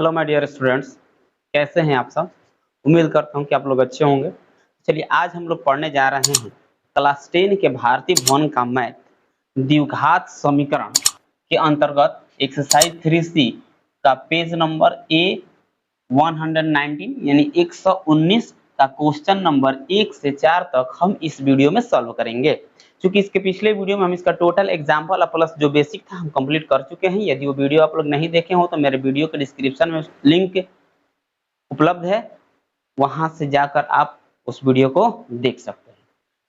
Hello my dear students, कैसे हैं आप सब। उम्मीद करता हूं कि आप लोग अच्छे होंगे। चलिए आज हम लोग पढ़ने जा रहे हैं क्लास 10 के भारतीय भवन का मैथ द्विघात समीकरण के अंतर्गत एक्सरसाइज 3C का पेज नंबर A119 यानी 119 का क्वेश्चन नंबर 1 से 4 तक हम इस वीडियो में सॉल्व करेंगे। क्योंकि इसके पिछले वीडियो में हम इसका टोटल एग्जाम्पल प्लस जो बेसिक था हम कंप्लीट कर चुके हैं। यदि वो वीडियो आप लोग नहीं देखे हो तो मेरे वीडियो के डिस्क्रिप्शन में लिंक उपलब्ध है, वहां से जाकर आप उस वीडियो को देख सकते हैं।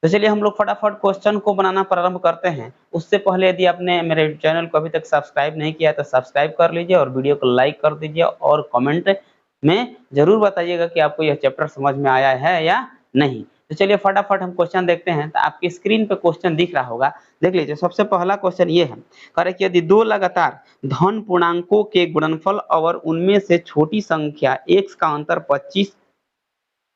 तो चलिए हम लोग फटाफट क्वेश्चन को बनाना प्रारंभ करते हैं। उससे पहले यदि आपने मेरे चैनल को अभी तक सब्सक्राइब नहीं किया तो सब्सक्राइब कर लीजिए और वीडियो को लाइक कर दीजिए और कमेंट में जरूर बताइएगा कि आपको यह चैप्टर समझ में आया है या नहीं। तो चलिए फटाफट हम क्वेश्चन देखते हैं। तो आपकी स्क्रीन पे क्वेश्चन दिख रहा होगा, देख लीजिए। सबसे पहला क्वेश्चन ये है, कह रहे कि यदि दो लगातार धन पूर्णांकों के गुणनफल और उनमें से छोटी संख्या x का अंतर 25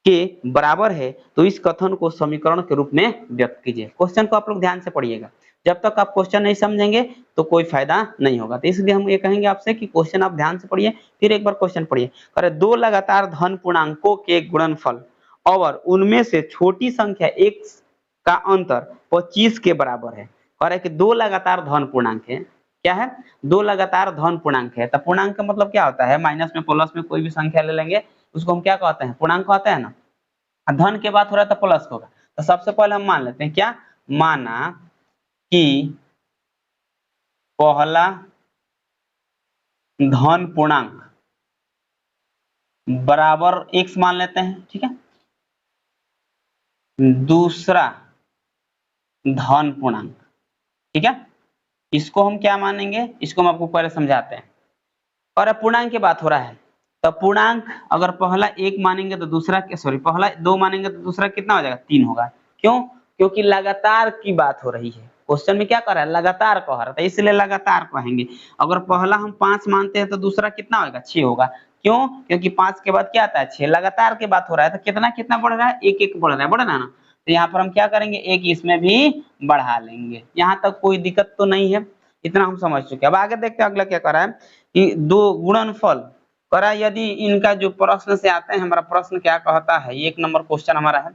के बराबर है तो इस कथन को समीकरण के रूप में व्यक्त कीजिए। क्वेश्चन को आप लोग ध्यान से पढ़िएगा, जब तक आप क्वेश्चन नहीं समझेंगे तो कोई फायदा नहीं होगा। तो इसलिए हम ये कहेंगे आपसे कि क्वेश्चन आप ध्यान से पढ़िए, फिर एक बार क्वेश्चन पढ़िए। करे दो लगातार धन पूर्णांकों के गुणनफल और उनमें से छोटी संख्या x का अंतर 25 के बराबर है। कह रहे कि दो लगातार धन पूर्णांक है। क्या है? दो लगातार धन पूर्णांक है। तो पूर्णांक का मतलब क्या होता है? माइनस में प्लस में कोई भी संख्या ले लेंगे उसको हम क्या कहते हैं? पूर्णांक कहते हैं ना। धन के बात हो रहा है तो प्लस होगा। तो सबसे पहले हम मान लेते हैं, क्या माना कि पहला धन पूर्णांक बराबर x मान लेते हैं, ठीक है। दूसरा धन पूर्णांक, ठीक है, इसको हम क्या मानेंगे? इसको हम आपको पहले समझाते हैं। और पूर्णांक की बात हो रहा है तो पूर्णांक अगर पहला एक मानेंगे तो दूसरा पहला दो मानेंगे तो दूसरा कितना हो जाएगा? 3 होगा। क्यों? क्योंकि लगातार की बात हो रही है। क्वेश्चन में क्या कर रहा है? लगातार कह रहा है, इसलिए लगातार कहेंगे। अगर पहला हम 5 मानते हैं तो दूसरा कितना होगा? 6 होगा। क्यों? क्योंकि 5 के बाद क्या आता है? 6। लगातार की बात हो रहा है तो कितना कितना बढ़ रहा है? एक एक बढ़ रहा है, बढ़ रहा है ना। तो यहाँ पर हम क्या करेंगे? एक इसमें भी बढ़ा लेंगे। यहाँ तक कोई दिक्कत तो नहीं है, इतना हम समझ चुके हैं। अब आगे देखते हैं अगला क्या कर रहा है कि दो गुणनफल करा। यदि इनका जो प्रश्न से आते हैं, हमारा प्रश्न क्या कहता है? 1 नंबर क्वेश्चन हमारा है।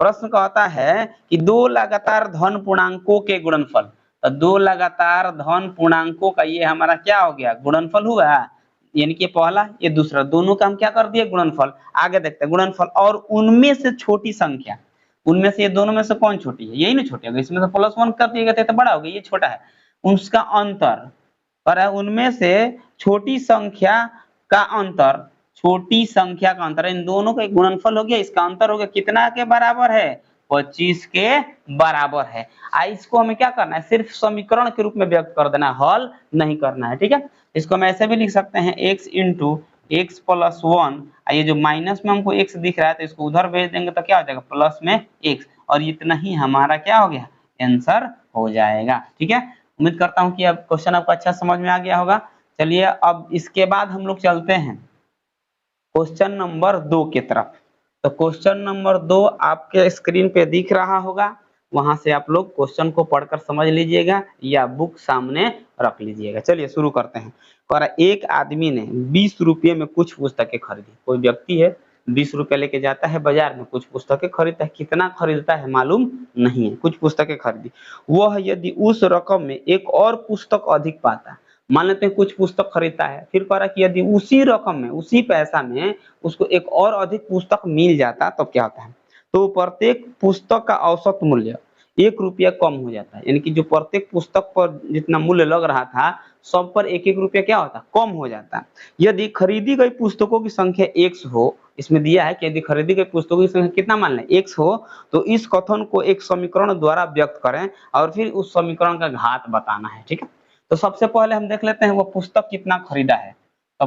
प्रश्न कहता है कि दो लगातार धन पूर्णांकों के गुणनफल। तो दो लगातार धन पूर्णांकों का ये हमारा क्या हो गया? गुणनफल हुआ। यानी कि पहला ये दूसरा, दोनों का हम क्या कर दिए? गुणनफल। आगे देखते हैं गुणनफल और उनमें से छोटी संख्या। उनमें से ये दोनों में से कौन छोटी है? यही ना छोटी होगी। इसमें से +1 कर दिए गए थे तो बड़ा हो गया, ये छोटा है। उसका अंतर और उनमें से छोटी संख्या का अंतर, छोटी संख्या का अंतर, इन दोनों का एक गुणनफल हो गया, इसका अंतर हो गया कितना के बराबर है? 25 के बराबर है। इसको हमें क्या करना है? सिर्फ समीकरण के रूप में व्यक्त कर देना है, हल नहीं करना है, ठीक है। इसको हम ऐसे भी लिख सकते हैं x इंटू एक्स प्लस 1। ये जो माइनस में हमको x दिख रहा है तो इसको उधर भेज देंगे तो क्या हो जाएगा? प्लस में x, और इतना ही हमारा क्या हो गया? आंसर हो जाएगा, ठीक है। उम्मीद करता हूं कि अब क्वेश्चन आपको अच्छा समझ में आ गया होगा। चलिए अब इसके बाद हम लोग चलते हैं क्वेश्चन नंबर 2 की तरफ। तो क्वेश्चन नंबर 2 आपके स्क्रीन पे दिख रहा होगा, वहां से आप लोग क्वेश्चन को पढ़कर समझ लीजिएगा या बुक सामने रख लीजिएगा। चलिए शुरू करते हैं। कह रहा एक आदमी ने 20 रुपये में कुछ पुस्तकें खरीदी। कोई व्यक्ति है 20 रुपये लेके जाता है बाजार में, कुछ पुस्तकें खरीदता है। कितना खरीदता है मालूम नहीं है, कुछ पुस्तकें खरीदी। वह यदि उस रकम में एक और पुस्तक अधिक पाता, मान लेते हैं कुछ पुस्तक खरीदता है, फिर कह रहा कि यदि उसी रकम में, उसी पैसा में उसको एक और अधिक पुस्तक मिल जाता तो क्या होता है? तो प्रत्येक पुस्तक का औसत मूल्य 1 रुपया कम हो जाता है। यानी कि जो प्रत्येक पुस्तक पर जितना मूल्य लग रहा था सब पर 1-1 रुपया क्या होता? कम हो जाता। यदि खरीदी गई पुस्तकों की संख्या x हो, इसमें दिया है कि यदि खरीदी गई पुस्तकों की संख्या कितना मान लें? x हो, तो इस कथन को एक समीकरण द्वारा व्यक्त करें और फिर उस समीकरण का घात बताना है, ठीक है। तो सबसे पहले हम देख लेते हैं वो पुस्तक कितना खरीदा है। तो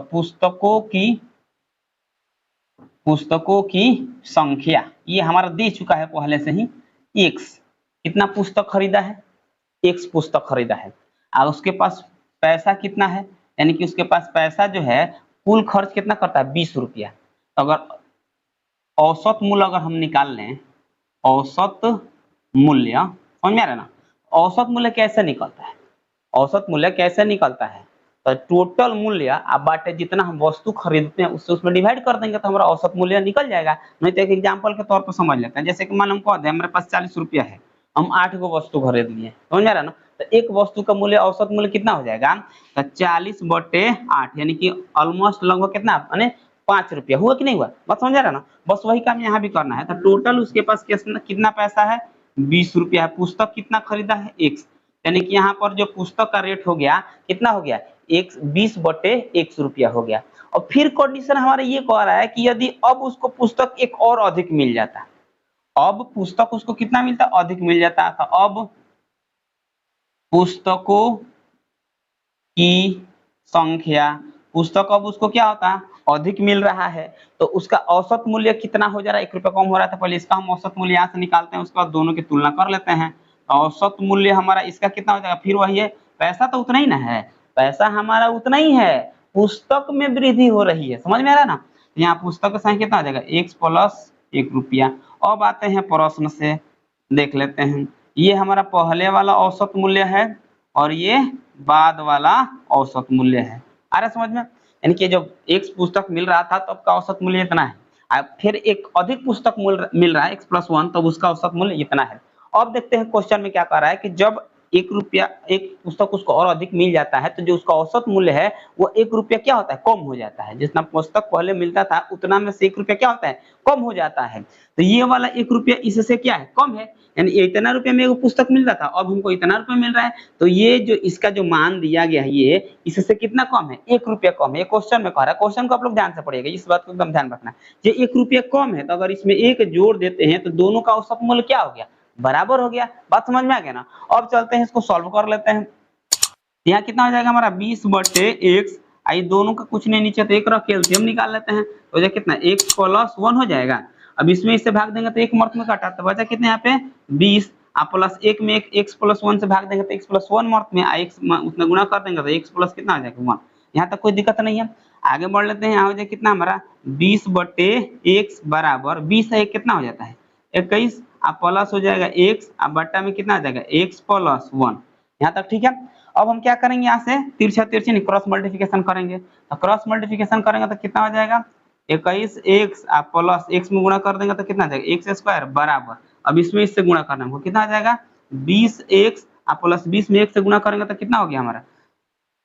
पुस्तकों की संख्या ये हमारा दे चुका है पहले से ही। x कितना पुस्तक खरीदा है? x पुस्तक खरीदा है। और उसके पास पैसा कितना है? यानी कि उसके पास पैसा जो है, कुल खर्च कितना करता है? 20 रुपया। तो अगर औसत मूल्य अगर हम निकाल लें, औसत मूल्य, समझ में आ रहा है ना? औसत मूल्य कैसे निकलता है? औसत मूल्य कैसे निकलता है? तो टोटल मूल्य आप बाटे जितना हम वस्तु खरीदते हैं उससे उसमें डिवाइड कर देंगे तो हमारा औसत मूल्य निकल जाएगा। नहीं तो एक एग्जांपल के तौर पर समझ लेते हैं, जैसे कि मान हम कह दें हमारे पास 40 रुपया है, हम 8 गो वस्तु खरीद लिए, समझ में आ रहा है ना? तो एक वस्तु का मूल्य औसत मूल्य कितना हो जाएगा? तो 40/8 यानी कि ऑलमोस्ट लगभग कितना माने 5 रुपया हुआ कि नहीं हुआ? बात समझ आ रहा है ना? बस वही काम यहाँ भी करना है। तो टोटल उसके पास कितना पैसा है? 20 रुपया है। पुस्तक कितना खरीदा है? एक, यानी कि यहाँ पर जो पुस्तक का रेट हो गया कितना हो गया? 20/100 रुपया हो गया। और फिर कंडीशन हमारा ये कह रहा है कि यदि अब उसको पुस्तक एक और अधिक मिल जाता, अब पुस्तक उसको कितना मिलता? अधिक मिल जाता। तो अब पुस्तकों की संख्या, पुस्तक अब उसको क्या होता है? अधिक मिल रहा है, तो उसका औसत मूल्य कितना हो जा रहा है? 1 रुपया कम हो रहा था। पहले इसका हम औसत मूल्य यहाँ से निकालते हैं, उसके बाद दोनों की तुलना कर लेते हैं। औसत मूल्य हमारा इसका कितना हो जाएगा? फिर वही है, पैसा तो उतना ही ना है, पैसा हमारा उतना ही है, पुस्तक में वृद्धि हो रही है, समझ में आ रहा है ना? यहाँ पुस्तक का संख्या कितना हो जाएगा? x + 1 रुपया। अब आते हैं प्रश्न से, देख लेते हैं। ये हमारा पहले वाला औसत मूल्य है और ये बाद वाला औसत मूल्य है। आ रहा है समझ में? यानी कि जब एक पुस्तक मिल रहा था तब का औसत मूल्य इतना है, अब फिर एक अधिक पुस्तक मिल रहा है x+1 तब उसका औसत मूल्य इतना है। अब देखते हैं क्वेश्चन में क्या कह रहा है कि जब 1 रुपया एक पुस्तक उसको और अधिक मिल जाता है तो जो उसका औसत मूल्य है वो 1 रुपया क्या होता है? कम हो जाता है। जितना पुस्तक पहले मिलता था उतना में से 1 रुपया क्या होता है? कम हो जाता है। तो ये वाला 1 रुपया इससे क्या है? कम है, यानी इतना रुपया में एगो पुस्तक मिल रहा था, अब हमको इतना रुपया मिल रहा है। तो ये जो इसका जो मान दिया गया है ये इससे कितना कम है? 1 रुपया कम है। ये क्वेश्चन में कह रहा है, क्वेश्चन को आप लोग ध्यान से पढ़िएगा, इस बात को एकदम ध्यान रखना है। ये 1 रुपया कम है तो अगर इसमें 1 जोड़ देते हैं तो दोनों का औसत मूल्य क्या हो गया? बराबर हो गया। बात समझ में आ गया ना? अब चलते हैं इसको सॉल्व कर लेते हैं। यहाँ कितना हो जाएगा हमारा? 20/x, आई दोनों का कुछ नहीं नीचे तो एक रख के एलसीएम निकाल लेते हैं, तो जाए कितना? x+1 हो जाएगा। अब इसमें इससे भाग देंगे तो एक मर्त में काटा तो बचा कितने यहाँ पे? 20, आप प्लस एक में एक x+1 से भाग देंगे तो x+1 मर्त में, x उतना गुणा कर देंगे तो x प्लस कितना आ जाएगा? 1। यहाँ तक कोई दिक्कत नहीं है। आगे बढ़ लेते हैं। यहाँ हो जाए कितना हमारा? 20/x बराबर 20 है, कितना हो जाता है? 21, आप प्लस हो जाएगा x, अब बट्टा में कितना आ जाएगा? x+1। यहाँ तक ठीक है। अब हम क्या करेंगे? यहाँ से तिरछा तिरछी नहीं, क्रॉस मल्टीप्लिकेशन करेंगे। तो क्रॉस मल्टीप्लिकेशन करेंगे तो कितना हो जाएगा? 21x आप प्लस x में गुणा कर देंगे तो कितना आ जाएगा? x² बराबर, अब इसमें इससे गुणा करना हमको, कितना आ जाएगा? 20x आप प्लस 20 में 1 से गुणा करेंगे तो कितना हो गया हमारा?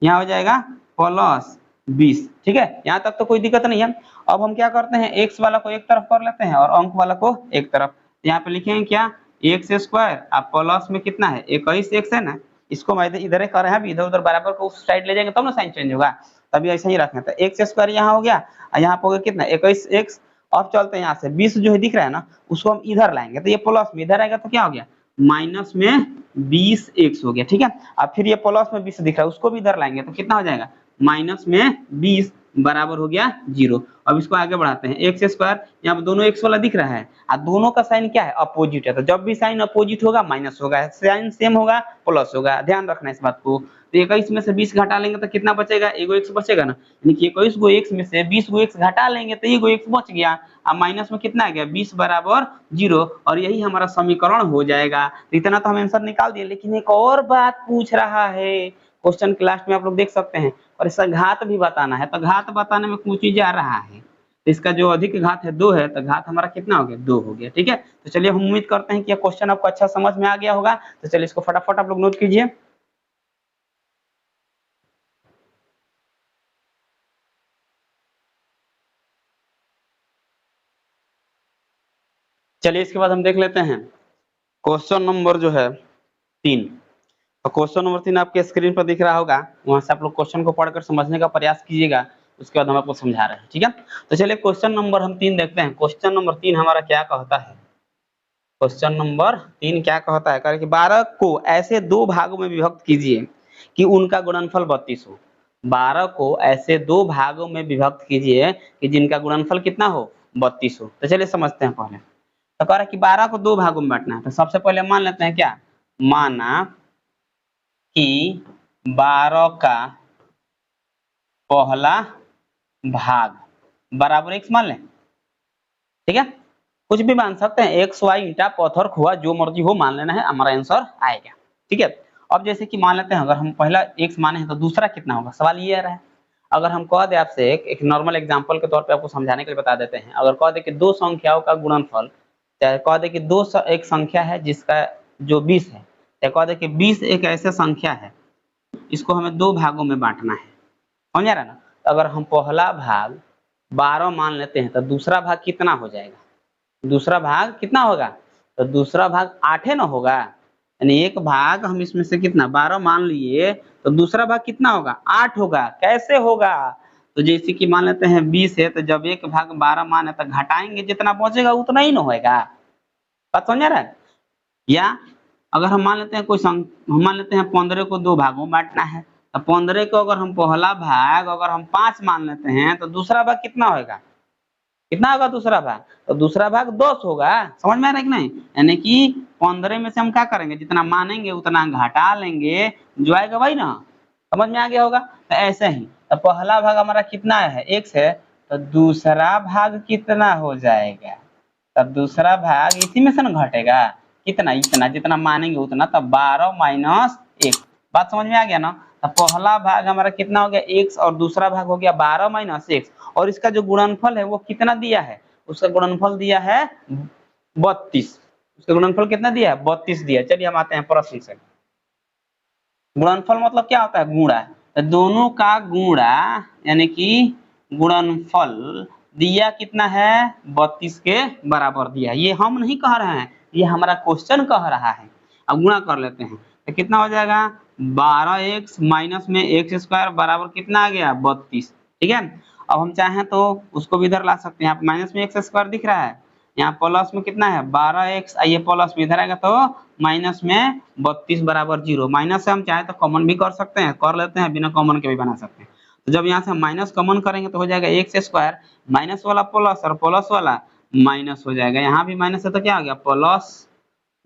यहाँ हो जाएगा +20। ठीक है, यहाँ तक तो कोई दिक्कत नहीं है। अब हम क्या करते हैं? x वाला को एक तरफ कर लेते हैं और अंक वाला को एक तरफ। यहाँ पे लिखेंगे क्या? x² आप प्लस में कितना है? 21x है ना, इसको मैं इधर कर रहे हैं, इधर उधर बराबर को उस साइड ले जाएंगे तब ना साइन चेंज होगा, तभी ऐसे ही रखना था। x² यहाँ हो गया और यहाँ पे हो गया कितना? 21x। अब चलते हैं यहाँ से 20 जो है दिख रहा है ना, उसको हम इधर लाएंगे तो ये प्लस में इधर आएगा तो क्या हो गया? माइनस में 20x हो गया। ठीक है, अब फिर ये प्लस में 20 दिख रहा है उसको भी इधर लाएंगे तो कितना हो जाएगा? माइनस में 20 बराबर हो गया 0। अब इसको आगे बढ़ाते हैं। x², यहाँ पे दोनों x वाला दिख रहा है और दोनों का साइन क्या है? अपोजिट है, तो जब भी साइन अपोजिट होगा माइनस होगा, साइन सेम होगा प्लस होगा, ध्यान रखना इस बात को। तो 21 में से 20 घटा लेंगे तो कितना बचेगा? एगो x बचेगा ना, यानी कि 21 गो x में से 20 गो x घटा लेंगे तो एगो x बच गया, अब माइनस में कितना आ गया? 20 बराबर 0, और यही हमारा समीकरण हो जाएगा। तो इतना तो हम आंसर निकाल दिए, लेकिन एक और बात पूछ रहा है क्वेश्चन के लास्ट में, आप लोग देख सकते हैं, और इसका घात भी बताना है। तो घात बताने में कुछ चीज आ रहा है, तो इसका जो अधिक घात है 2 है, तो घात हमारा कितना हो गया? 2 हो गया। ठीक है, तो चलिए हम उम्मीद करते हैं कि यह क्वेश्चन आपको अच्छा समझ में आ गया होगा। तो चलिए इसको फटाफट आप लोग नोट कीजिए। चलिए इसके बाद हम देख लेते हैं क्वेश्चन नंबर जो है 3। तो क्वेश्चन नंबर 3 आपके स्क्रीन पर दिख रहा होगा, वहां से आप लोग क्वेश्चन को पढ़कर समझने का प्रयास कीजिएगा, उसके बाद हम आपको समझा रहे हैं। ठीक है, तो चलिए क्वेश्चन नंबर हम 3 देखते हैं। क्वेश्चन नंबर 3 हमारा क्या कहता है? क्वेश्चन नंबर 3 क्या कहता है? कह रहे कि 12 को ऐसे दो भागों में विभक्त कीजिए कि उनका गुणनफल 32 हो। 12 को ऐसे दो भागों में विभक्त कीजिए कि जिनका गुणनफल कितना हो? 32 हो। तो चलिए समझते हैं पहले। तो कह रहा है कि 12 को दो भागों में बांटना है। तो सबसे पहले मान लेते हैं क्या? माना कि 12 का पहला भाग बराबर x मान लें। ठीक है, कुछ भी मान सकते हैं, एक्स वाई ईंटा पत्थर खोआ जो मर्जी हो मान लेना है, हमारा आंसर आएगा। ठीक है, अब जैसे कि मान लेते हैं अगर हम पहला x माने हैं तो दूसरा कितना होगा, सवाल ये आ रहा है। अगर हम कह दे आपसे एक नॉर्मल एग्जांपल के तौर पे आपको समझाने के लिए बता देते हैं, अगर कह दे कि दो संख्याओं का गुणनफल, चाहे कह दे कि एक संख्या है जिसका जो 20 है, चाहे कह दे कि 20 एक ऐसे संख्या है, इसको हमें दो भागों में बांटना है, समझ आ रहा है ना। तो अगर हम पहला भाग 12 मान लेते हैं तो दूसरा भाग कितना हो जाएगा, दूसरा भाग कितना होगा, तो दूसरा भाग 8 है ना होगा, यानी एक भाग हम इसमें से कितना 12 मान लिए तो दूसरा भाग कितना होगा 8 होगा। कैसे होगा, तो जैसे कि मान लेते हैं 20 है, तो जब एक भाग 12 माने तो घटाएंगे जितना बचेगा उतना ही ना होगा, बात समझ आ रहा है। या अगर हम मान लेते हैं हम मान लेते हैं 15 को दो भागों में बांटना है, तो 15 को अगर हम पहला भाग अगर हम 5 मान लेते हैं तो दूसरा भाग कितना होगा, कितना होगा दूसरा भाग, तो दूसरा भाग 10 होगा। समझ में आ रहा है कि नहीं, यानी कि 15 में से हम क्या करेंगे, जितना मानेंगे उतना घटा लेंगे, जो आएगा वही ना, समझ में आ गया होगा। तो ऐसे ही तो पहला भाग हमारा कितना है x है, तो दूसरा भाग कितना हो जाएगा, तब दूसरा भाग इसी में से ना घटेगा, कितना इतना जितना मानेंगे उतना, तब 12 माइनस 1, बात समझ में आ गया ना। तो पहला भाग हमारा कितना हो गया x और दूसरा भाग हो गया 12 माइनस 1, और इसका जो गुणनफल है वो कितना दिया है, उसका गुणनफल दिया है 32, उसका गुणनफल कितना दिया है 32 दिया। चलिए हम आते हैं प्रश्न से। गुणनफल मतलब क्या होता है, गुणा, तो दोनों का गुणा यानी कि गुणनफल दिया कितना है 32 के बराबर दिया। ये हम नहीं कह रहे हैं, ये हमारा क्वेश्चन कह रहा है। अब गुणा कर लेते हैं तो कितना हो जाएगा 12x माइनस में एक्स स्क्वायर बराबर कितना आ गया 32, ठीक है। अब हम चाहें तो उसको भी इधर ला सकते हैं, यहाँ माइनस में एक्स स्क्वायर दिख रहा है, यहाँ प्लस में कितना है 12x, ये प्लस में इधर आएगा तो माइनस में 32 बराबर 0। माइनस से हम चाहे तो कॉमन भी कर सकते हैं, कर लेते हैं, बिना कॉमन के भी बना सकते हैं। तो जब यहाँ से हम माइनस कॉमन करेंगे तो हो जाएगा एक्स स्क्वायर, माइनस वाला प्लस और प्लस वाला माइनस हो जाएगा, यहाँ भी माइनस है तो क्या हो गया प्लस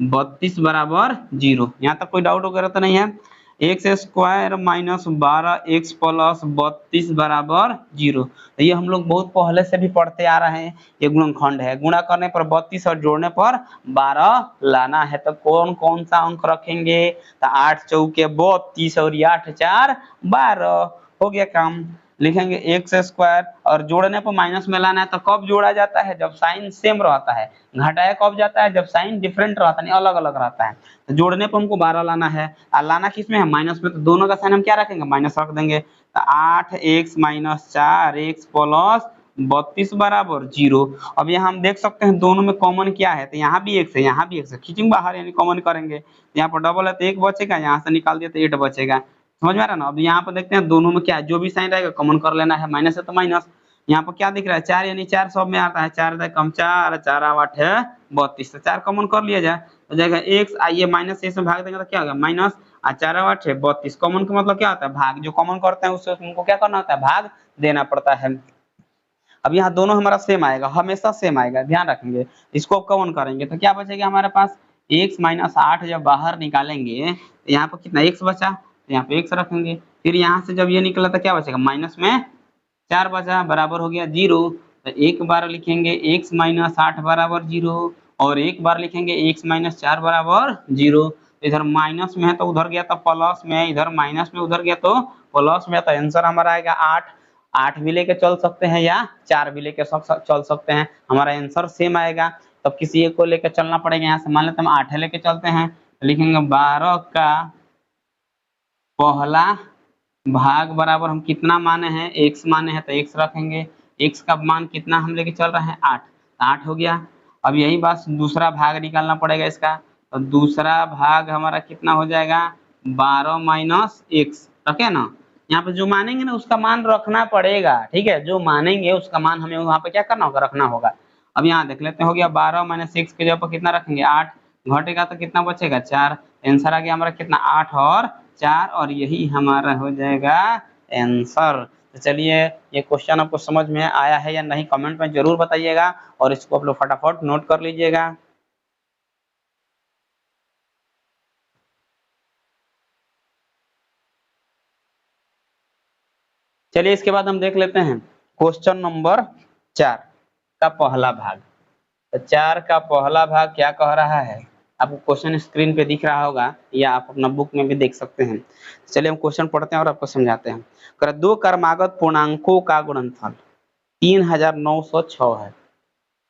32 बराबर 0। यहाँ तक कोई डाउट वगैरह तो नहीं है। X square minus 12x plus 32 बराबर 0। तो ये हम लोग बहुत पहले से भी पढ़ते आ रहे हैं, ये गुणनखंड है, गुणा करने पर 32 और जोड़ने पर 12 लाना है। तो कौन कौन सा अंक रखेंगे, तो 8 चौके 32 और 8 4 12, हो गया काम। लिखेंगे एक्स स्क्वायर और जोड़ने पर माइनस में लाना है, तो कब जोड़ा जाता है जब साइन सेम रहता है, घटाया कब जाता है जब साइन डिफरेंट रहता है, अलग अलग रहता है। तो जोड़ने पर हमको 12 लाना है, और लाना किस में है माइनस में, तो दोनों का साइन हम क्या रखेंगे माइनस रख देंगे। तो 8x माइनस 4x प्लस 32 बराबर 0। अब यहाँ हम देख सकते हैं दोनों में कॉमन क्या है, तो यहाँ भी x है यहाँ भी x है, खींचेंगे बाहर यानी कॉमन करेंगे, यहाँ पर डबल है तो 1 बचेगा, यहाँ से निकाल दिया तो 8 बचेगा। समझ में आ रहा है ना। अब यहाँ पर देखते हैं दोनों में क्या है, जो भी साइन रहेगा कॉमन कर लेना है, माइनस है तो माइनस। यहाँ पर क्या दिख रहा है 4 यानी 4 सब में आता है, 4 कम 4 4 8 है 32, तो 4 कॉमन कर लिया जाए हो जाएगा x, आइए माइनस से इसमें भाग देंगे तो क्या होगा माइनस, 4 8 है 32, कॉमन का मतलब क्या होता है भाग, जो कॉमन करते हैं उससे उनको क्या करना होता है भाग देना पड़ता है। अब यहाँ दोनों हमारा सेम आएगा, हमेशा सेम आएगा, ध्यान रखेंगे। इसको कॉमन करेंगे तो क्या बचेगा हमारे पास x माइनस 8, जब बाहर निकालेंगे तो यहाँ पर कितना x बचा, तो यहाँ पे x रखेंगे, फिर यहाँ से जब ये निकला तो क्या बचेगा माइनस में 4 बचा बराबर हो गया 0। तो एक बार लिखेंगे x माइनस 8 बराबर 0, और एक बार लिखेंगे x माइनस 4 बराबर 0। इधर माइनस में है तो उधर गया तो प्लस में, इधर माइनस में उधर गया तो प्लस में, तो आंसर हमारा आएगा 8। 8 भी लेके चल सकते हैं या 4 भी लेके चल सकते हैं, हमारा आंसर सेम आएगा। तो किसी एक को लेकर चलना पड़ेगा, यहाँ से मान लेते हैं हम 8 लेके चलते हैं, लिखेंगे 12 का पहला भाग बराबर हम कितना माने हैं x माने हैं तो x रखेंगे, x का मान कितना हम लेके चल रहे हैं 8, 8 हो गया। अब यही बात दूसरा भाग निकालना पड़ेगा इसका, तो दूसरा भाग हमारा कितना हो जाएगा 12 माइनस x, रखे ना, यहाँ पे जो मानेंगे ना उसका मान रखना पड़ेगा, ठीक है, जो मानेंगे उसका मान हमें वहां पे क्या करना होगा रखना होगा। अब यहाँ देख लेते हैं, हो गया 12 माइनस 6 के जगह पर कितना रखेंगे 8, घटेगा तो कितना बचेगा 4, आंसर आ गया हमारा कितना 8 और 4, और यही हमारा हो जाएगा आंसर। तो चलिए ये क्वेश्चन आपको समझ में आया है या नहीं कमेंट में जरूर बताइएगा, और इसको आप लोग फटाफट नोट कर लीजिएगा। चलिए इसके बाद हम देख लेते हैं क्वेश्चन नंबर 4 का पहला भाग। तो 4 का पहला भाग क्या कह रहा है, आपको क्वेश्चन स्क्रीन पे दिख रहा होगा या आप अपना बुक में भी देख सकते हैं। चलिए हम क्वेश्चन पढ़ते हैं और आपको समझाते हैं। कर दो क्रमागत पूर्णांकों का गुणनफल 3906 है,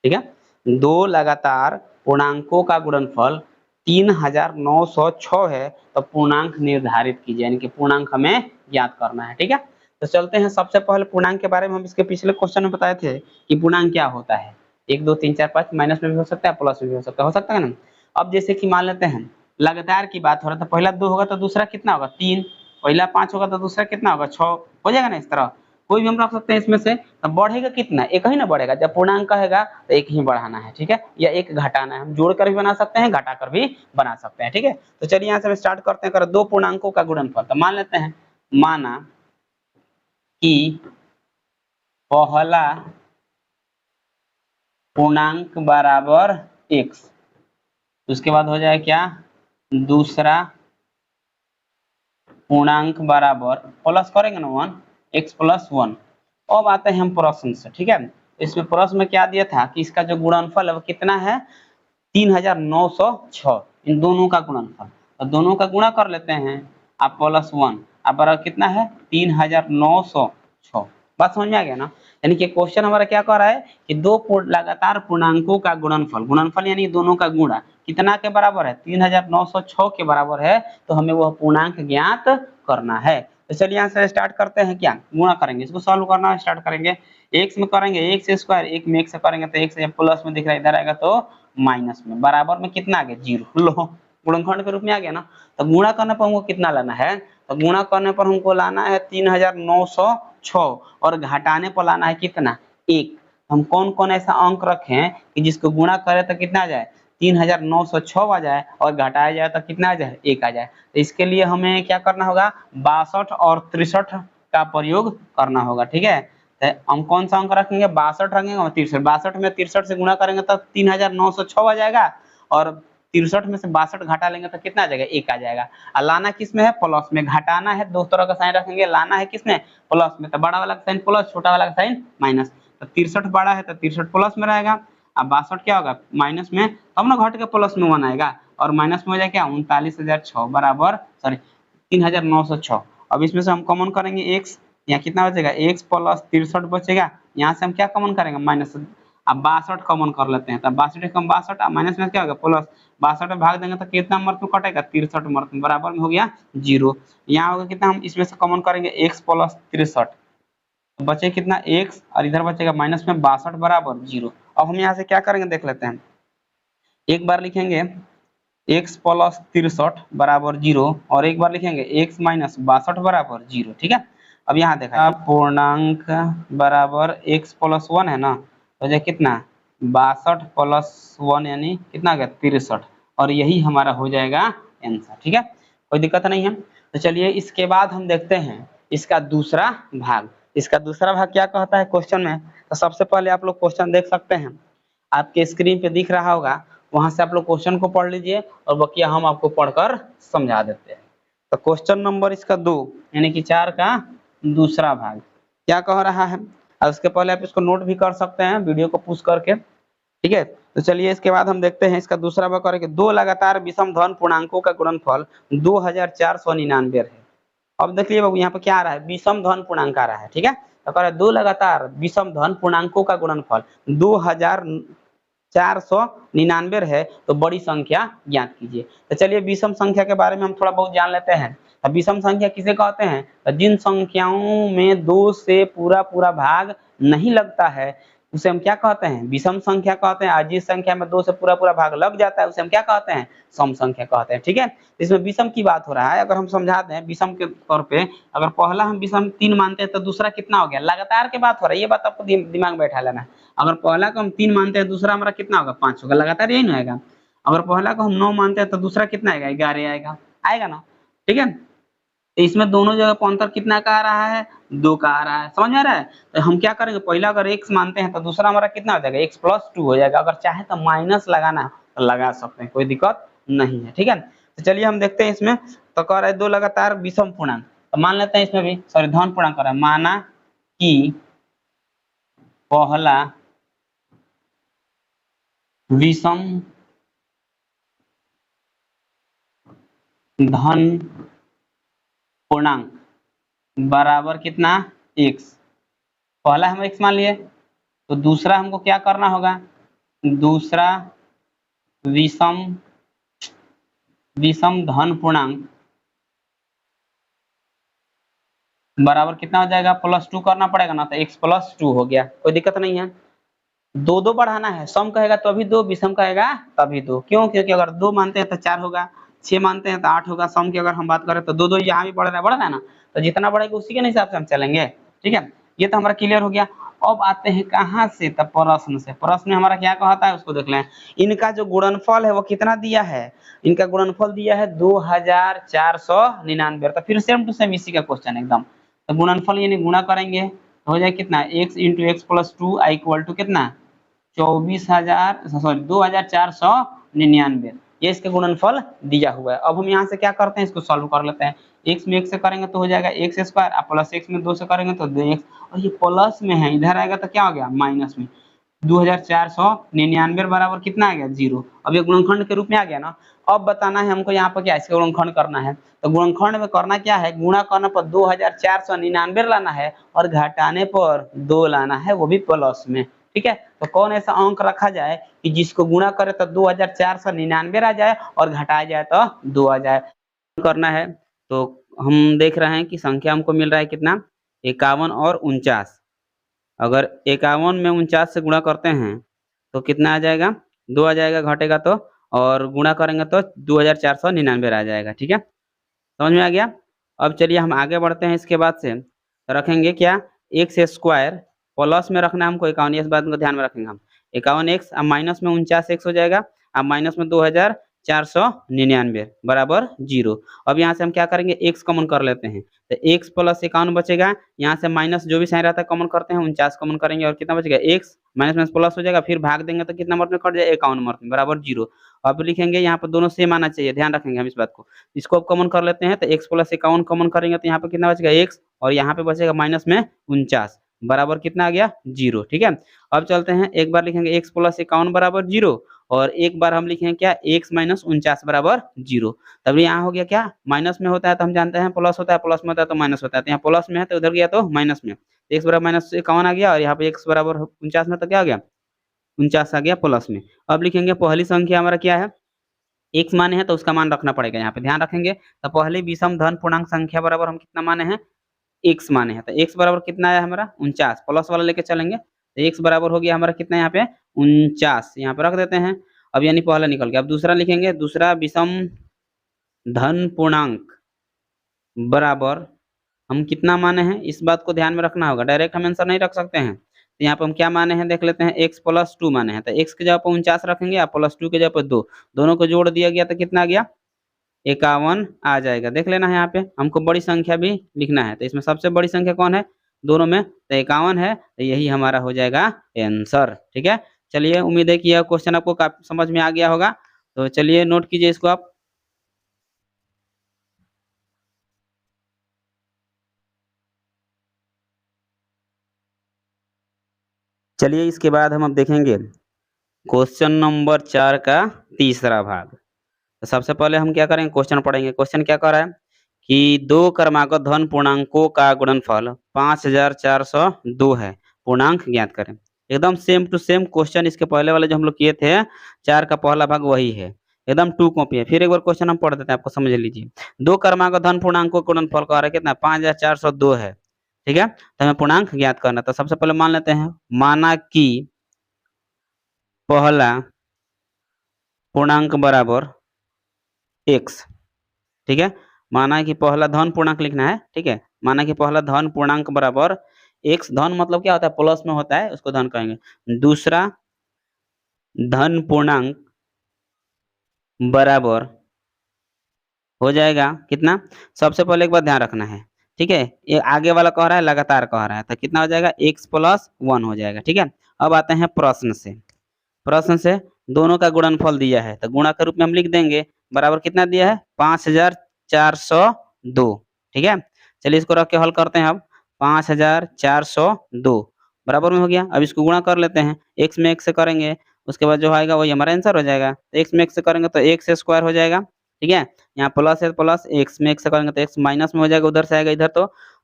ठीक है। दो लगातार पूर्णांकों का गुणनफल 3906 है, तो पूर्णांक निर्धारित कीजिए, यानी कि पूर्णांक हमें ज्ञात करना है, ठीक है। तो चलते हैं, सबसे पहले पूर्णांक के बारे में हम इसके पिछले क्वेश्चन में बताए थे कि पूर्णांक क्या होता है। 1 2 3 4 5 माइनस में भी हो सकता है, प्लस में भी हो सकता है ना। अब जैसे कि मान लेते हैं लगातार की बात हो रहा है, तो पहला 2 होगा तो दूसरा कितना होगा 3, पहला 5 होगा तो दूसरा कितना होगा 6, हो जाएगा ना। इस तरह कोई भी हम रख सकते हैं इसमें से। तो बढ़ेगा कितना, एक ही ना बढ़ेगा, जब पूर्णांक कहेगा तो एक ही बढ़ाना है, ठीक है, या एक घटाना है। हम जोड़ कर भी बना सकते हैं, घटा कर भी बना सकते हैं, ठीक है। तो चलिए यहाँ से हम स्टार्ट करते हैं। कर दो पूर्णांकों का गुणनफल, तो मान लेते हैं, माना कि पहला पूर्णांक बराबर x, उसके बाद हो जाए क्या, दूसरा पूर्णांक बराबर प्लस करेंगे ना 1, x प्लस 1। अब आते हैं हम प्रश्न से, ठीक है। इसमें प्रश्न में क्या दिया था कि इसका जो गुणनफल है वो कितना है 3906, इन दोनों का गुणनफल। तो दोनों का गुणा कर लेते हैं, आप प्लस 1, अब बराबर कितना है 3906। बात समझ में आ गया ना। यानी कि क्वेश्चन हमारा क्या कर रहा है कि दो लगातार पूर्णांकों का गुणनफल, गुणनफल यानी दोनों का गुणा कितना के बराबर है 3906 के बराबर है, तो हमें वह पूर्णांक ज्ञात करना है। तो चलिए यहाँ से स्टार्ट करते हैं, क्या गुणा करेंगे, इसको सॉल्व करना स्टार्ट करेंगे। x में करेंगे x स्क्वायर, एक में x से करेंगे तो x प्लस में दिख रहा है, इधर आएगा तो माइनस में, बराबर में कितना आ गया 0, लो गुणनखंड के रूप में आ गया ना। तो गुणा करने पर हमको कितना लाना है, तो गुणा करने पर हमको लाना है 3906, और घटाने पर लाना है कितना 1। हम कौन कौन ऐसा अंक रखें कि जिसको गुणा करें तो कितना आ जाए 3906 आ जाए, और घटाया जाए तो कितना आ जाए 1 आ जाए। तो इसके लिए हमें क्या करना होगा 62 और 63 का प्रयोग करना होगा, ठीक है। तो हम कौन सा अंक रखेंगे 62 रखेंगे और 63, 62 में 63 से गुणा करेंगे तो 3906 आ जाएगा, और 63 में से 62 घटा लेंगे तो कितना आ जाएगा 1 आ जाएगा। और लाना किस में है प्लस में, घटाना है दो तरह का साइन रखेंगे, लाना है किसमें प्लस में, तो बड़ा वाला का साइन प्लस, छोटा वाला का साइन माइनस। तो 63 बड़ा है तो 63 प्लस में रहेगा, अब 62 क्या होगा माइनस में, तब ना घट के प्लस में 1 आएगा, और माइनस में हो जाएगा क्या 39006 बराबर, सॉरी 3906। अब इसमें से हम कॉमन करेंगे x, यहाँ कितना बचेगा x प्लस 63 बचेगा, यहाँ से हम क्या कॉमन करेंगे माइनस, अब 62 कॉमन कर लेते हैं, तब 62 कम 62, माइनस में क्या होगा प्लस, 62 में भाग देंगे तो कितना मर्द में कटेगा 63 मर्द में, बराबर में हो गया 0। यहाँ होगा कितना, हम इसमें से कॉमन करेंगे x प्लस 63, बचे कितना x, और इधर बचेगा माइनस में 62 बराबर 0। अब हम यहाँ से क्या करेंगे देख लेते हैं, एक बार लिखेंगे x प्लस 63 बराबर 0, और एक बार लिखेंगे x माइनस 62 बराबर 0, ठीक है। अब यहाँ देखा पूर्णांक बराबर x प्लस 1 है ना, तो जो कितना 62 प्लस 1 यानी कितना आ गया 63, और यही हमारा हो जाएगा आंसर, ठीक है, कोई दिक्कत नहीं है। तो चलिए इसके बाद हम देखते हैं इसका दूसरा भाग। इसका दूसरा भाग क्या कहता है क्वेश्चन में, तो सबसे पहले आप लोग क्वेश्चन देख सकते हैं, आपके स्क्रीन पे दिख रहा होगा, वहां से आप लोग क्वेश्चन को पढ़ लीजिए, और बकिया हम आपको पढ़कर समझा देते हैं। तो क्वेश्चन नंबर इसका 2 यानी कि 4 का दूसरा भाग क्या कह रहा है, और उसके पहले आप इसको नोट भी कर सकते हैं वीडियो को पुश करके, ठीक है। तो चलिए इसके बाद हम देखते हैं इसका दूसरा भाग करेंगे, दो लगातार विषम धन पूर्णांकों का गुणनफल 2499 है। अब देखिए बाबू यहाँ पे क्या आ रहा है विषम धन पूर्णांक आ रहा है, ठीक है। तो कह रहा है दो लगातार विषम धन पूर्णांकों का गुणनफल 2499 है, तो बड़ी संख्या ज्ञात कीजिए। तो चलिए विषम संख्या के बारे में हम थोड़ा बहुत जान लेते हैं। अब विषम संख्या किसे कहते हैं, तो जिन संख्याओं में 2 से पूरा पूरा भाग नहीं लगता है उसे हम क्या कहते हैं विषम संख्या कहते हैं, और जिस संख्या में 2 से पूरा पूरा भाग लग जाता है उसे हम क्या कहते हैं सम संख्या कहते हैं, ठीक है। इसमें विषम की बात हो रहा है, अगर हम समझा दें विषम के तौर पे, अगर पहला हम विषम 3 मानते हैं तो दूसरा कितना हो गया, लगातार की बात हो रही है, ये बात आपको दिमाग में बैठा लेना है। अगर पहला को हम 3 मानते हैं दूसरा हमारा कितना होगा 5 होगा, लगातार यही ना आएगा। अगर पहला को हम 9 मानते हैं तो दूसरा कितना आएगा 11 आएगा, आएगा ना, ठीक है। तो इसमें दोनों जगह पर अंतर कितना का आ रहा है 2 का आ रहा है, समझ में आ रहा है। तो हम क्या करेंगे पहला अगर x मानते हैं तो दूसरा हमारा कितना हो जाएगा x प्लस 2 हो जाएगा, अगर चाहे तो माइनस लगाना है तो लगा सकते हैं, कोई दिक्कत नहीं है, ठीक है। तो चलिए हम देखते हैं इसमें, तो कह रहा है दो लगातार विषम पूर्णांक, तो मान लेते हैं इसमें भी सॉरी धन पूर्णांक कर रहा है, माना कि पहला विषम धन पूर्णांक बराबर कितना x। पहला हम x मान लिए, तो दूसरा हमको क्या करना होगा, दूसरा विषम धन पूर्णांक बराबर कितना हो जाएगा, +2 करना पड़ेगा ना, तो x +2 हो गया, कोई दिक्कत नहीं है। दो दो बढ़ाना है, सम कहेगा तो अभी दो, विषम कहेगा तभी दो। क्यों? क्योंकि अगर 2 मानते हैं तो 4 होगा, 6 मानते हैं तो 8 होगा। सम की अगर हम बात करें तो दो दो यहाँ भी बढ़ रहा है ना, तो जितना बढ़ेगा उसी के हिसाब से हम चलेंगे। ठीक है, ये तो हमारा क्लियर हो गया। अब आते हैं कहाँ से, तब प्रश्न से। प्रश्न में हमारा क्या कहता है उसको देख लें। इनका जो गुणनफल है वो कितना दिया है, इनका गुणनफल दिया है 2499। तो फिर सेम टू सेम इसी का क्वेश्चन एकदम। तो गुणनफल यानी गुणा करेंगे तो हो जाए कितना, x into X plus two I equal to कितना, 24,499। ये इसके गुणनफल दिया हुआ है। अब हम यहाँ से क्या करते हैं, इसको सॉल्व कर लेते हैं। x में 1 से करेंगे तो हो जाएगा x स्क्वायर, और प्लस x में 2 से करेंगे तो 2x, और ये प्लस में है, इधर आएगा तो क्या हो गया, माइनस में। 2499 बराबर कितना आ गया, 0। अब ये गुणनखंड के रूप में आ गया ना। अब बताना है हमको यहाँ पर क्या, इसका गुणनखंड करना है। तो गुणनखंड में करना क्या है, गुणा करने पर 2499 लाना है, और घटाने पर 2 लाना है, वो भी प्लस में। ठीक है, तो कौन ऐसा अंक रखा जाए कि जिसको गुणा करे तो 2499 आ जाए और घटाया जाए तो 2 आ जाए। करना है तो हम देख रहे हैं कि संख्या हमको मिल रहा है कितना, 51 और 49। अगर 51 में 49 से गुणा करते हैं तो कितना आ जाएगा, 2 आ जाएगा, घटेगा तो, और गुणा करेंगे तो 2499 आ जाएगा। ठीक है, समझ में आ गया। अब चलिए हम आगे बढ़ते हैं। इसके बाद से तो रखेंगे क्या, एक्स स्क्वायर, प्लस में रखना है हमको 51, इस बात को ध्यान में रखेंगे हम। 51x, अब माइनस में 49x हो जाएगा, अब माइनस में 2499 बराबर 0। अब यहाँ से हम क्या करेंगे, x कॉमन कर लेते हैं, तो x प्लस 51 बचेगा। यहाँ से माइनस जो भी साइन रहता है कॉमन करते हैं, 49 कॉमन करेंगे, और कितना बचेगा, x माइनस में प्लस हो जाएगा, फिर भाग देंगे तो कितना नंबर में कट जाएगा, 51 नंबर में बराबर 0। अब लिखेंगे यहाँ पर दोनों सेम आना चाहिए, ध्यान रखेंगे हम इस बात को। इसको अब कॉमन कर लेते हैं, तो x प्लस 51 कॉमन करेंगे तो यहाँ पे कितना बचेगा, x, और यहाँ पे बचेगा माइनस में 49 बराबर कितना आ गया, 0। ठीक है, अब चलते हैं, एक बार लिखेंगे x प्लस 51 बराबर 0, और एक बार हम लिखेंगे क्या, x माइनस 49 बराबर 0। तब यहाँ हो गया क्या, माइनस में होता है तो हम जानते हैं प्लस होता है, प्लस में होता है तो माइनस होता है, तो यहाँ प्लस में है तो उधर गया तो माइनस में, x बराबर माइनस 51 आ गया, और यहाँ पे x बराबर 49 में तो क्या आ गया, 49 आ गया प्लस में। अब लिखेंगे पहली संख्या हमारा क्या है, x माने हैं तो उसका मान रखना पड़ेगा, यहाँ पे ध्यान रखेंगे। तो पहली विषम धन पूर्णांक संख्या बराबर हम कितना माने हैं, x माने हैं, तो x बराबर कितना है हमारा 49, प्लस वाला लेके चलेंगे तो x बराबर हो गया हमारा कितना, यहाँ पे 49, यहाँ पे रख देते हैं। अब यानी पहला निकल गया। अब दूसरा लिखेंगे, दूसरा विषम धन पूर्णांक बराबर हम कितना माने हैं, इस बात को ध्यान में रखना होगा, डायरेक्ट हम आंसर नहीं रख सकते हैं। तो यहाँ पे हम क्या माने हैं देख लेते हैं, x प्लस 2 माने हैं, तो x के जगह पर 49 रखेंगे, और प्लस 2 के जगह पर 2, दोनों को जोड़ दिया गया तो कितना आ गया, 51 आ जाएगा। देख लेना है, यहाँ पे हमको बड़ी संख्या भी लिखना है, तो इसमें सबसे बड़ी संख्या कौन है दोनों में, तो 51 है, तो यही हमारा हो जाएगा आंसर। ठीक है, चलिए उम्मीद है कि यह क्वेश्चन आपको काफी समझ में आ गया होगा। तो चलिए नोट कीजिए इसको आप। चलिए इसके बाद हम अब देखेंगे क्वेश्चन नंबर 4 का तीसरा भाग। तो सबसे पहले हम क्या करेंगे, क्वेश्चन पढ़ेंगे। क्वेश्चन क्या कर रहा है कि दो क्रमागत धन पूर्णांकों का गुणनफल 5402 है, पूर्णांक ज्ञात करें। एकदम सेम टू सेम क्वेश्चन इसके पहले वाले जो हम लोग किए थे, 4 का पहला भाग वही है, एकदम टू कॉपी है। फिर एक बार क्वेश्चन हम पढ़ देते हैं, आपको समझ लीजिए। दो क्रमागत धन पूर्णांकों का गुणनफल कह रहा है कितना, 5402 है। ठीक है, तो हमें पूर्णांक ज्ञात करना। तो सबसे पहले मान लेते हैं, माना कि पहला पूर्णांक बराबर x। ठीक है, माना कि पहला धन पूर्णांक लिखना है। ठीक है, माना कि पहला धन पूर्णांक बराबर x, धन मतलब क्या होता है, प्लस में होता है, उसको धन कहेंगे। दूसरा धन पूर्णांक बराबर हो जाएगा कितना, सबसे पहले एक बात ध्यान रखना है। ठीक है, ये आगे वाला कह रहा है लगातार कह रहा है, तो कितना हो जाएगा, x प्लस 1 हो जाएगा। ठीक है, अब आते हैं प्रश्न से। प्रश्न से दोनों का गुणनफल दिया है, तो गुणा के रूप में हम लिख देंगे, बराबर कितना दिया है, 5402। ठीक है, चलिए इसको रख के हल करते हैं। अब 5402 बराबर में हो गया। अब इसको गुणा कर लेते हैं, x में x से करेंगे, उसके बाद जो आएगा वही हमारा आंसर हो जाएगा। तो x में x से करेंगे तो x स्क्वायर हो जाएगा, ठीक है। यहाँ प्लस है प्लस, एक्स में एक से करेंगे तो एक्स माइनस में हो जाएगा, उधर से आएगा इधर तो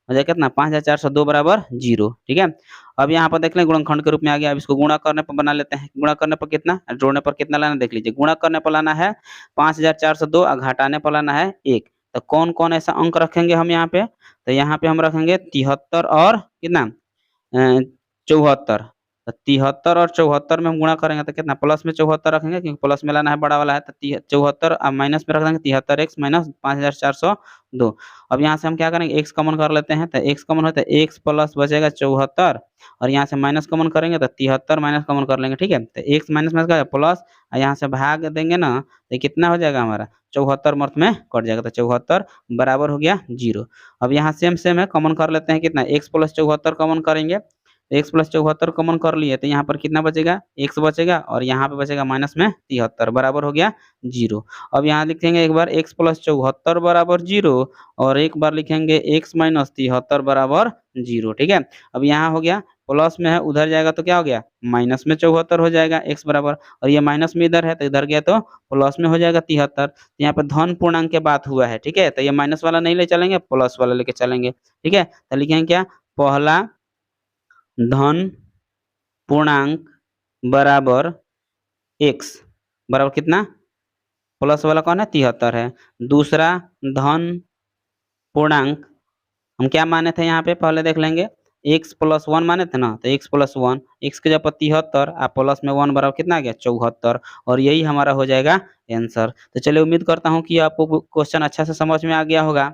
हो जाएगा कितना 5402 बराबर 0। ठीक है। अब यहाँ पर देख लें गुणनखंड के रूप में आ गया। अब इसको गुणा करने पर बना लेते हैं। गुणा करने पर कितना, जोड़ने पर कितना लाना देख लीजिए। गुणा करने पर लाना है 5402 और घटाने पर लाना है 1। तो कौन कौन ऐसा अंक रखेंगे हम यहाँ पे, तो यहाँ पे हम रखेंगे 73 और कितना 74। तो 73 और 74 में हम गुणा करेंगे तो कितना प्लस में 74 रखेंगे, क्योंकि प्लस में लाना है बड़ा वाला है। तो 74 और माइनस में रख देंगे 73 एक्स माइनस 5402। अब यहाँ से हम क्या करेंगे, एक्स कॉमन कर लेते हैं। तो एक्स कॉमन होता है एक्स प्लस बचेगा 74 और यहाँ से माइनस कॉमन करेंगे तो 73 माइनस कॉमन कर लेंगे। ठीक है। तो एक्स माइनस में प्लस और यहाँ से भाग देंगे ना तो कितना हो जाएगा हमारा 74 मर्थ में कट जाएगा। तो 74 बराबर हो गया 0। अब यहाँ सेम है, कॉमन कर लेते हैं कितना, एक्स प्लस 74 कॉमन करेंगे। एक्स प्लस 74 कॉमन कर लिए तो यहाँ पर कितना बचेगा, एक्स बचेगा और यहाँ पे बचेगा माइनस में 73 बराबर हो गया 0। अब यहाँ लिखेंगे एक बार एक्स प्लस 74 बराबर 0 और एक बार लिखेंगे एक्स माइनस 73 बराबर 0। ठीक है। अब यहाँ हो गया प्लस में है, उधर जाएगा तो क्या हो गया माइनस में 74 हो जाएगा एक्स बराबर, और ये माइनस में इधर है तो इधर गया तो प्लस में हो जाएगा 73। तो यहाँ पर धन पूर्णांक के बात हुआ है। ठीक है। तो ये माइनस वाला नहीं ले चलेंगे, प्लस वाला लेके चलेंगे। ठीक है। तो लिखेंगे क्या, पहला धन पूर्णांक बराबर एक्स बराबर कितना, प्लस वाला कौन है 73 है। दूसरा धन पूर्णांक हम क्या माने थे यहाँ पे पहले देख लेंगे, एक्स प्लस 1 माने थे ना, तो एक्स प्लस 1 एक्स के जब 73 और प्लस में 1 बराबर कितना आ गया 74, और यही हमारा हो जाएगा आंसर। तो चलिए उम्मीद करता हूँ कि आपको क्वेश्चन अच्छा से समझ में आ गया होगा।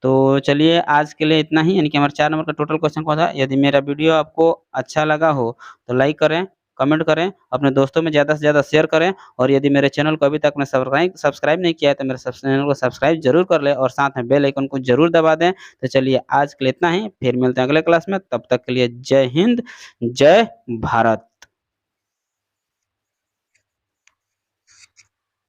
तो चलिए आज के लिए इतना ही, यानी कि हमारे 4 नंबर का टोटल क्वेश्चन कौन था। यदि मेरा वीडियो आपको अच्छा लगा हो तो लाइक करें, कमेंट करें, अपने दोस्तों में ज़्यादा से ज़्यादा शेयर करें, और यदि मेरे चैनल को अभी तक आपने सब्सक्राइब नहीं किया है तो मेरे चैनल को सब्सक्राइब जरूर कर लें और साथ में बेल आइकन को जरूर दबा दें। तो चलिए आज के लिए इतना ही, फिर मिलते हैं अगले क्लास में। तब तक के लिए जय हिंद, जय भारत।